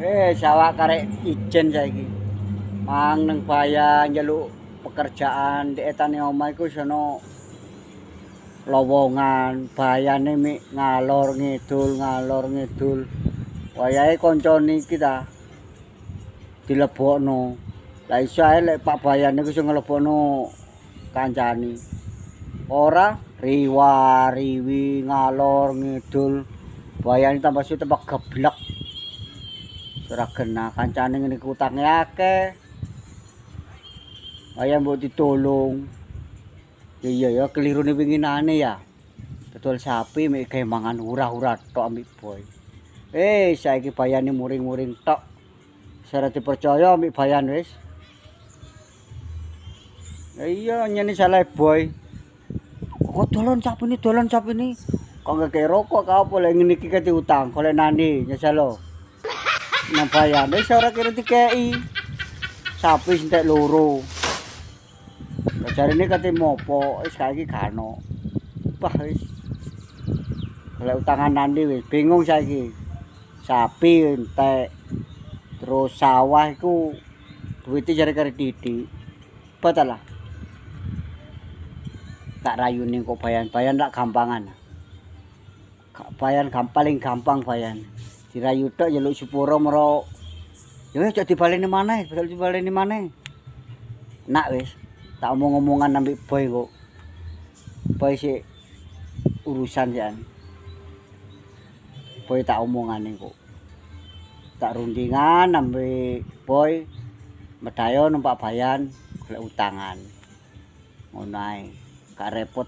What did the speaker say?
Sawak karek ijen saiki. Mang nang bayan njaluk pekerjaan di etane omah iku sono lowongan, bayane mik ngalor ngidul. Wayahe kancane iki ta dilebokno. Lah iso ae lek Pak Bayan iku sing nglebokno kancane. Ora riwa-riwi ngalor ngidul. Bayane tambah suwe tambah geblek. Ora genah kancane ngene iki utange akeh. Waya mbok ditolong. Iya ya kelirune winginane ya. Dodol sapi mek gawe mangan urah-urah tok ambek boy. Saiki bayane muring-muring tok. Ora dipercaya ambek bayan wis. Iya nyene salah boy. Kok dolan sapine. Kok ngekek rokok ka apa lek ngene iki kate utang, golek nandi nyeselo. Nang bayan wis ora kira dikeki. Sapi entek loro. Jarine kate mopo, wis saiki gak ono. Wah wis. Golek utangan nandi wis bingung saiki. Sapi entek. Terus sawah iku duwite jare kare titik. Batalah. Tak rayune kok bayan tak gampangan. Bayan paling gampang bayan. Dirayu tok njaluk sepuro mero. Ya wis dibaleni maneh, Nak wis tak omong-omongan ambek boy kok. Boy sik urusan jan. Boy tak omongane kok. Tak rundingan ambek boy medayo numpak bayan golek utangan. Ngono ae. Gak repot